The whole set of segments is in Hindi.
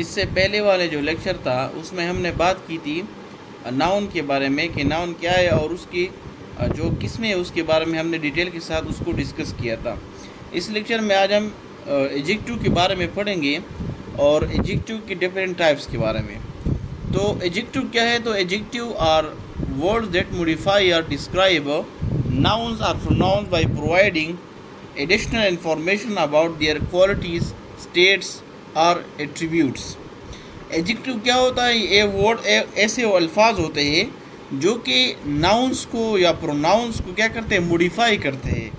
इससे पहले वाले जो लेक्चर था उसमें हमने बात की थी नाउन के बारे में कि नाउन क्या है और उसकी जो किस्में है उसके बारे में हमने डिटेल के साथ उसको डिस्कस किया था। इस लेक्चर में आज हम एडजेक्टिव के बारे में पढ़ेंगे और एडजेक्टिव के डिफरेंट टाइप्स के बारे में। तो एडजेक्टिव क्या है? तो adjective are words that modify और describe nouns or pronouns by providing additional information about their qualities, states or attributes। Adjective क्या होता है? ये वर्ड ऐसे अल्फाज होते हैं जो कि नाउन्स को या प्रोनाउंस को क्या करते हैं? मॉडिफाई करते हैं।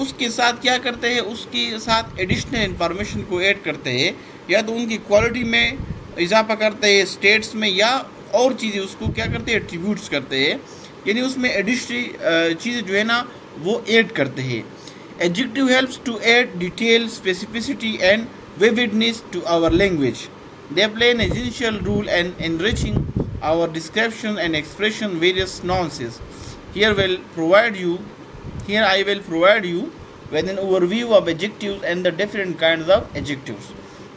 उसके साथ क्या करते हैं? उसके साथ एडिशनल इंफॉर्मेशन को ऐड करते हैं, या तो उनकी क्वालिटी में इजाफा करते हैं, स्टेट्स में, या और चीज़ें उसको क्या करते हैं? एट्रीब्यूट्स करते हैं, यानी उसमें एडिशनल चीज़ें जो है ना वो ऐड करते हैं। Adjective helps to add detail, specificity and vividness to our language. They play an essential role in enriching our description and expression various nuances। Here I will provide you with an overview of adjectives and the different kinds of adjectives।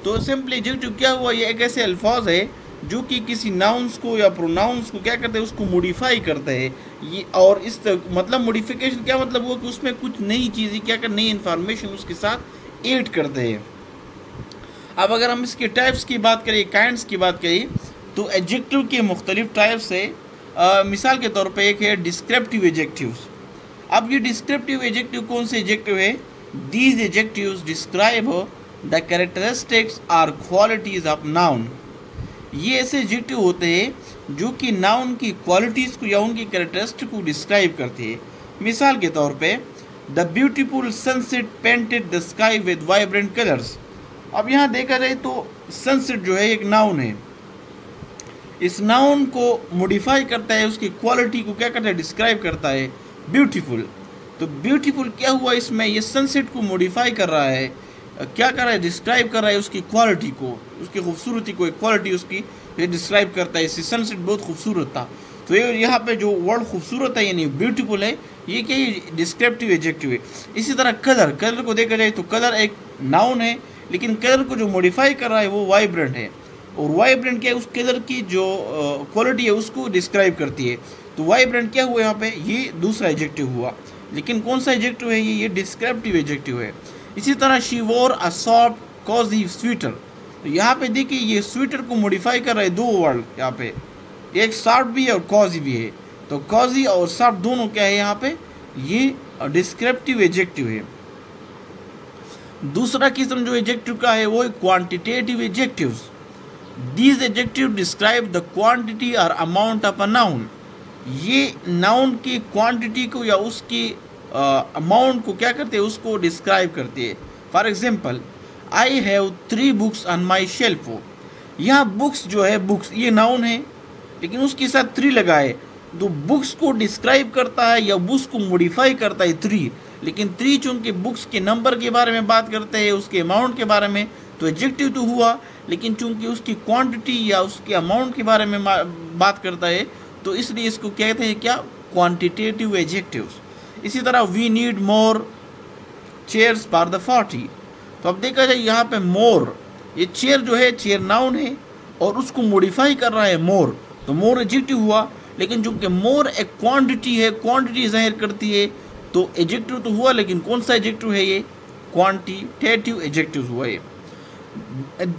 तो सिंपली एडजेक्टिव क्या हुआ? ये एक ऐसे अल्फाज है जो कि किसी नाउन्स को या प्रोनाउंस को क्या करते हैं? उसको मॉडिफाई करते हैं। ये और इस मतलब मॉडिफिकेशन क्या मतलब हुआ कि उसमें कुछ नई चीज़ें क्या कर, नई इन्फॉर्मेशन उसके साथ ऐड करते हैं। अब अगर हम इसके टाइप्स की बात करें, काइंड्स की बात करें, तो एडजेक्टिव के मुख्तलिफ टाइप्स है। मिसाल के तौर पर एक है डिस्क्रिप्टिव एडजेक्टिव्स। अब ये डिस्क्रिप्टिव एडजेक्टिव कौन से एडजेक्टिव है? These adjectives describe the characteristics और क्वालिटीज़ ऑफ नाउन। ये ऐसे एडजेक्टिव होते हैं जो कि नाउन की क्वालिटीज़ को या उनकी कैरेक्टरिस्टिक को डिस्क्राइब करते हैं। मिसाल के तौर पे the beautiful sunset painted the sky with vibrant colours. अब यहाँ देखा जाए तो सनसेट जो है एक नाउन है। इस नाउन को मॉडिफाई करता है, उसकी क्वालिटी को क्या करता है? डिस्क्राइब करता है, ब्यूटीफुल। तो ब्यूटीफुल क्या हुआ इसमें? ये सनसेट को मॉडिफाई कर रहा है, क्या कर रहा है? डिस्क्राइब कर रहा है उसकी क्वालिटी को, उसकी खूबसूरती को, एक क्वालिटी उसकी ये डिस्क्राइब करता है। इससे सनसेट बहुत खूबसूरत था। तो ये यहाँ पे जो वर्ड खूबसूरत है यानी ब्यूटीफुल है, ये क्या है? डिस्क्रिप्टिव एडजेक्टिव है। इसी तरह कलर को देखा जाए तो कलर एक नाउन है, लेकिन कलर को जो मॉडिफाई कर रहा है वो वाइब्रेंट है। और वाइब्रेंट क्या है? उस कलर की जो क्वालिटी है उसको डिस्क्राइब करती है। तो वाइब्रेंट क्या हुआ यहाँ पे? ये दूसरा एडजेक्टिव हुआ। लेकिन कौन सा एडजेक्टिव है? ये डिस्क्रिप्टिव एडजेक्टिव है। इसी तरह शी वोर अ सॉफ्ट कॉजी स्वेटर। तो यहाँ पे देखिए ये स्वेटर को मॉडिफाई कर रहा है, दो वर्ड यहाँ पे, एक सॉफ्ट भी है और कॉजी भी है। तो कॉजी और सॉफ्ट दोनों क्या है यहाँ पे? ये डिस्क्रिप्टिव एडजेक्टिव है। दूसरा किस्म जो एडजेक्टिव का है वो है quantitative adjectives. These adjective describe the quantity और अमाउंट ऑफ अ नाउन। ये नाउन की क्वांटिटी को या उसकी अमाउंट को क्या करते हैं? उसको डिस्क्राइब करते हैं। For example, I have 3 books on my shelf. यहाँ बुक्स जो है, बुक्स ये नाउन है, लेकिन उसके साथ 3 लगा है। तो बुक्स को डिस्क्राइब करता है या बुक्स को मॉडिफाई करता है 3, लेकिन 3 चूँकि बुक्स के नंबर के बारे में बात करते हैं, उसके अमाउंट के बारे में, तो एडजेक्टिव तो हुआ, लेकिन चूँकि उसकी क्वांटिटी या उसके अमाउंट के बारे में बात करता है, तो इसलिए इसको कहते हैं क्या? Quantitative adjectives. इसी तरह we need more chairs for the 40। तो अब देखा जाए यहाँ पे मोर, ये चेयर जो है चेयर नाउन है और उसको मॉडिफाई कर रहा है मोर, तो मोर एडजेक्टिव हुआ। लेकिन चूंकि मोर एक क्वांटिटी है, क्वांटिटी जाहिर करती है, तो एडजेक्टिव तो हुआ, लेकिन कौन सा एडजेक्टिव है? ये क्वांटिटेटिव एडजेक्टिव हुआ। ये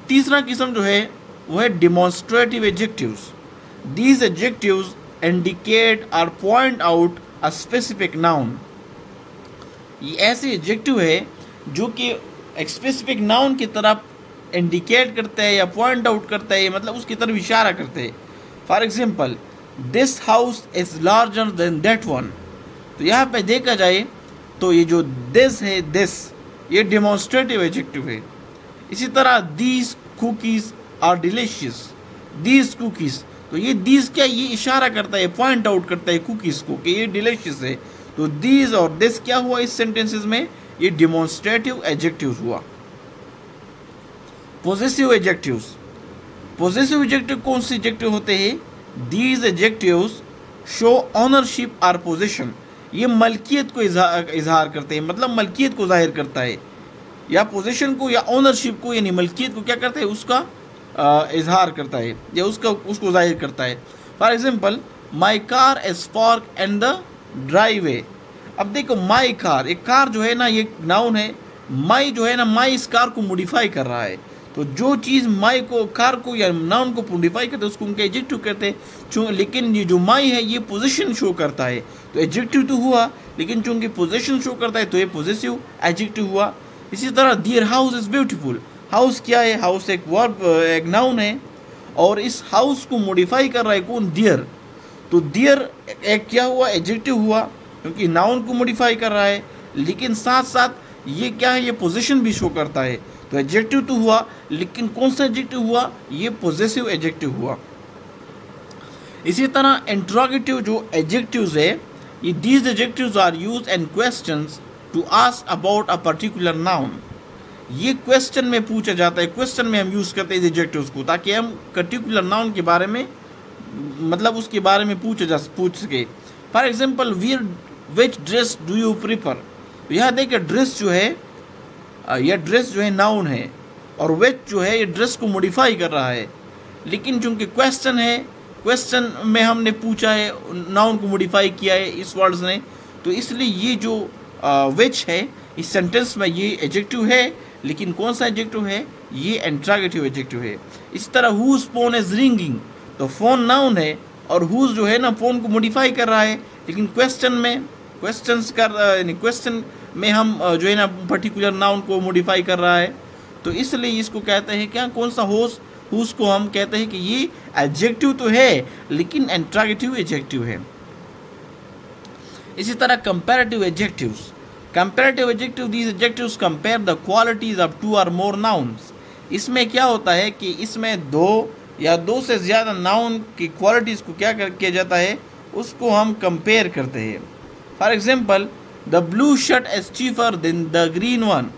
तीसरा किस्म जो है वो है demonstrative adjectives. These adjectives indicate और point out a specific noun. ये ऐसे एडजेक्टिव है जो कि एक स्पेसिफिक नाउन की तरफ इंडिकेट करते हैं या पॉइंट आउट करते हैं, मतलब उसकी तरफ इशारा करते हैं। For example, this house is larger than that one. तो यहाँ पे देखा जाए तो ये जो दिस है, दिस ये डिमॉन्स्ट्रेटिव एडजेक्टिव है। इसी तरह these cookies are delicious. These cookies, तो ये दीज क्या? ये इशारा करता है, पॉइंट आउट करता है कुकीज़ को कि ये डिलीशियस है। तो दीज और दिस क्या हुआ इस सेंटेंसेस में? ये डिमॉन्स्ट्रेटिव एडजेक्टिव्स हुआ। Possessive adjectives. पॉजेसिव एडजेक्टिव कौन से एडजेक्टिव होते हैं? दीज एडजेक्टिव्स शो ऑनरशिप और पोजीशन। ये मलकियत को इजहार करते हैं, मतलब मलकियत को जाहिर करता है, या पोजीशन को या ऑनरशिप को यानी मलकियत को क्या करते हैं? उसका इजहार करता है या उसको जाहिर करता है। For example, my car is park in the driveway. अब देखो माई कार, एक कार जो है ना ये नाउन है, माई जो है ना माई इस कार को मॉडिफाई कर रहा है। तो जो चीज़ माई को, कार को या नाउन को मॉडिफाई करते हैं उसको उनके एडजेक्टिव कहते हैं। लेकिन ये जो माई है ये पोजीशन शो करता है, तो एडजेक्टिव तो हुआ, लेकिन चूंकि पोजीशन शो करता है तो ये पॉजिटिव एडजेक्टिव हुआ। इसी तरह dear house is beautiful. House क्या है? हाउस एक वर्ब, एक नाउन है, और इस हाउस को मॉडिफाई कर रहा है कौन? डियर। तो डियर एक क्या हुआ? एडजेक्टिव हुआ, क्योंकि नाउन को मॉडिफाई कर रहा है, लेकिन साथ साथ ये क्या है? ये पोजीशन भी शो करता है। तो एडजेक्टिव तो हुआ, लेकिन कौन सा एडजेक्टिव हुआ? ये पॉजिटिव एडजेक्टिव हुआ। इसी तरह इंट्रोगेटिव जो एडजेक्टिव्स है, ये these adjectives are used in questions to ask about a particular noun. ये क्वेश्चन में पूछा जाता है, क्वेश्चन में हम यूज़ करते हैं एडजेक्टिव्स को, ताकि हम पर्टिकुलर नाउन के बारे में, मतलब उसके बारे में पूछ सके। For example, which dress do you prefer. यहाँ देखिए ड्रेस जो है, यह ड्रेस जो है नाउन है, और विच जो है ये ड्रेस को मॉडिफाई कर रहा है, लेकिन चूंकि क्वेश्चन है, क्वेश्चन में हमने पूछा है, नाउन को मॉडिफाई किया है इस वर्ड्स ने, तो इसलिए ये जो विच है इस सेंटेंस में ये एडजेक्टिव है, लेकिन कौन सा एडजेक्टिव है? ये इंट्रोगेटिव एडजेक्टिव है। इस तरह हुज फोन इज रिंगिंग, तो फोन नाउन है, और हुज जो है ना फोन को मॉडिफाई कर रहा है, लेकिन क्वेश्चन में हम जो है ना पर्टिकुलर नाउन को मॉडिफाई कर रहा है, तो इसलिए इसको कहते हैं क्या? कौन सा हुज को हम कहते हैं कि ये एडजेक्टिव तो है, लेकिन इंट्रोगेटिव एडजेक्टिव है। इसी तरह comparative adjectives. Comparative adjective, these adjectives compare the qualities of two और मोर नाउन्स। इसमें क्या होता है कि इसमें दो या दो से ज़्यादा नाउन की क्वालिटीज़ को क्या किया जाता है? उसको हम कंपेयर करते हैं। For example, the blue shirt is cheaper than the green one.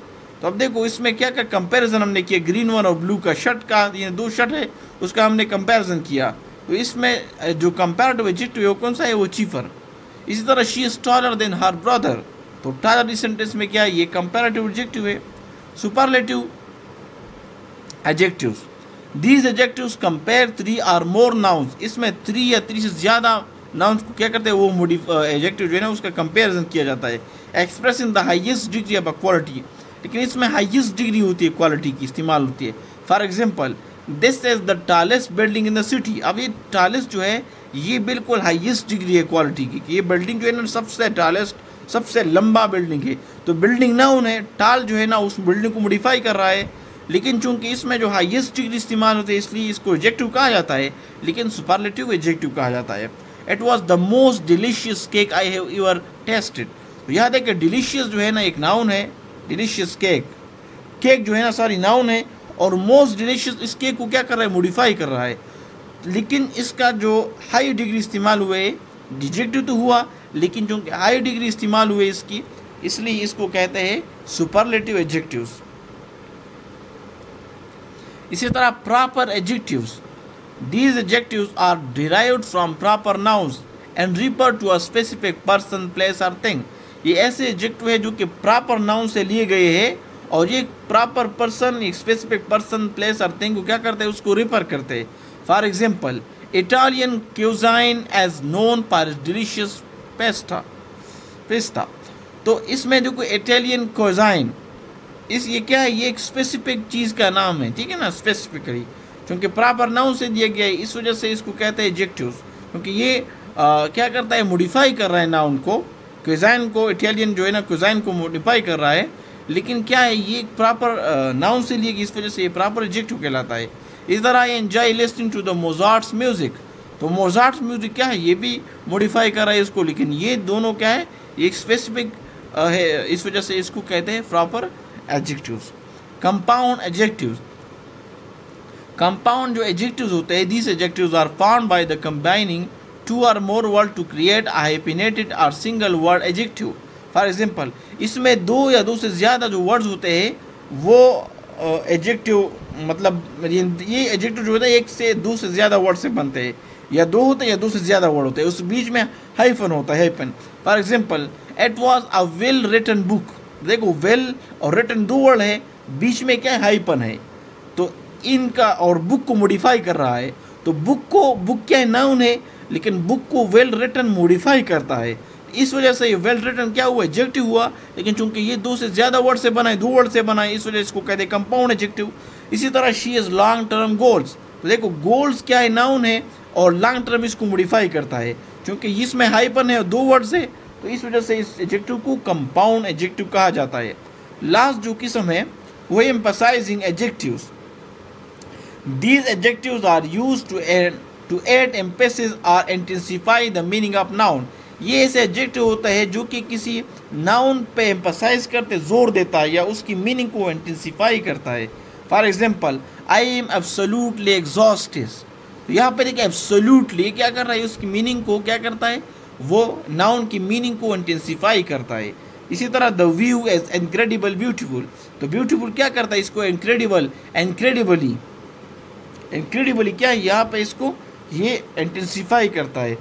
तो अब देखो इसमें क्या क्या कंपैरिजन हमने किया, ग्रीन वन और ब्लू का। शर्ट का, ये दो शर्ट है, उसका हमने कंपैरिजन किया, तो इसमें जो कंपैरेटिव एडजेक्टिव है वो कौन सा है? वो चीपर। इसी तरह she is taller than her brother, तो टॉलर इस सेंटेंस में क्या है? ये कंपैरेटिव एडजेक्टिव है। Superlative adjectives, these adjectives compare 3 और मोर नाउन्स। इसमें 3 या 3 से ज़्यादा नाउन्स को क्या करते हैं? वो एडजेक्टिव जो है ना उसका कंपैरिजन किया जाता है। Express in the highest degree of quality, लेकिन इसमें हाईएस्ट डिग्री होती है, क्वालिटी की इस्तेमाल होती है। For example, this is the tallest building in the city. अब ये टॉलेस्ट जो है ये बिल्कुल हाईएस्ट डिग्री है क्वालिटी की, कि ये बिल्डिंग जो है ना सबसे टॉलेस्ट, सबसे लंबा बिल्डिंग है। तो बिल्डिंग नाउन है, टाल जो है ना उस बिल्डिंग को मॉडिफाई कर रहा है, लेकिन चूंकि इसमें जो हाईएस्ट डिग्री इस्तेमाल होती है इसलिए इसको एडजेक्टिव कहा जाता है, लेकिन सुपरलेटिव एडजेक्टिव कहा जाता है। It was the most delicious cake I have ever tested. तो याद है कि डिलीशियस जो है ना एक नाउन है, डिलीशियस केक जो है ना सॉरी नाउन है, और मोस्ट डिलीशियस इस केक को क्या कर रहा है? मॉडिफाई कर रहा है, लेकिन इसका जो हाई डिग्री इस्तेमाल हुए, एडजेक्टिव तो हुआ, लेकिन जो हाई डिग्री इस्तेमाल हुए इसकी, इसलिए इसको कहते हैं सुपरलेटिव एडजेक्टिव्स। इसी तरह proper adjectives, these adjectives are derived from proper nouns and refer to a specific person, place और थिंग। ये ऐसे एडजेक्टिव है जो कि प्रॉपर नाउन से लिए गए हैं, और ये प्रॉपर पर्सन, एक स्पेसिफिक पर्सन, प्लेस और थिंग को क्या करते हैं? उसको रिफर करते हैं। For example, Italian cuisine as known for delicious pasta. तो इसमें जो कोई इटालियन क्यूजाइन, ये क्या है? ये एक स्पेसिफिक चीज़ का नाम है, ठीक है ना, स्पेसिफिकली, क्योंकि प्रॉपर नाउन से दिया गया है, इस वजह से इसको कहते हैं एडजेक्टिव्स, क्योंकि ये क्या करता है? मॉडिफाई कर रहा है नाउन को, क्यूजाइन को, इटालियन जो है ना क्यूजाइन को मॉडिफाई कर रहा है, लेकिन क्या है? ये प्रॉपर नाउन से लिए गया, इस वजह से ये प्रॉपर एडजेक्टिव कहलाता है। इस तरह I enjoy listening to the Mozart's music. तो मोजार्ट्स म्यूजिक क्या है? ये भी मॉडिफाई कर रहा है इसको, लेकिन ये दोनों क्या है? एक स्पेसिफिक है, इस वजह से इसको कहते हैं proper adjectives. Compound adjectives, compound जो एडजेक्टिव्स होते हैं, these adjectives are found by the combining 2 or more word to create a hyphenated और single word adjective. For example, इसमें 2 या 2 से ज़्यादा जो वर्ड्स होते हैं वो एडजेक्टिव, मतलब ये एडजेक्टिव जो होता है 1 से 2 से ज़्यादा वर्ड से बनते हैं, या 2 होते हैं या 2 से ज़्यादा वर्ड होते हैं, उस बीच में हाइफन होता है, hyphen. For example, it was a well written book. देखो वेल और रिटन 2 वर्ड है, बीच में क्या है? हाइफन है। तो इनका और बुक को मॉडिफाई कर रहा है, तो बुक क्या है, नाउन है, लेकिन बुक को वेल रिटन मॉडिफाई करता है। इस वजह से ये वेल रिटन क्या हुआ, एडजेक्टिव हुआ। लेकिन चूंकि ये दो से ज़्यादा वर्ड से बनाए, दो वर्ड से बनाए, इस वजह से इसको कहते हैं कंपाउंड एडजेक्टिव। इसी तरह she is long term goals, तो देखो गोल्स क्या है, नाउन है, और लॉन्ग टर्म इसको मॉडिफाई करता है। क्योंकि इसमें हाइपन है और दो वर्ड्स है, तो इस वजह से इस एडजेक्टिव को कंपाउंड एडजेक्टिव कहा जाता है। लास्ट जो किस्म है वो emphasising adjectives. These adjectives are used to add emphasis or intensify the meaning of noun। ये ऐसे एडजेक्टिव होता है जो कि किसी नाउन पे एम्फसाइज करते जोर देता है या उसकी मीनिंग को इंटेंसिफाई करता है। For example, I am absolutely exhausted, तो यहाँ पर एक एब्सोल्युटली क्या कर रहा है, उसकी मीनिंग को क्या करता है, वो नाउन की मीनिंग को इंटेंसिफाई करता है। इसी तरह the view is incredible beautiful, तो ब्यूटीफुल क्या करता है, इसको इनक्रेडिबली क्या है, यहाँ पे इसको ये इंटेंसिफाई करता है।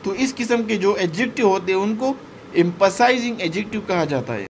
तो इस किस्म के जो एडजेक्टिव होते हैं उनको एम्फसाइजिंग एडजेक्टिव कहा जाता है।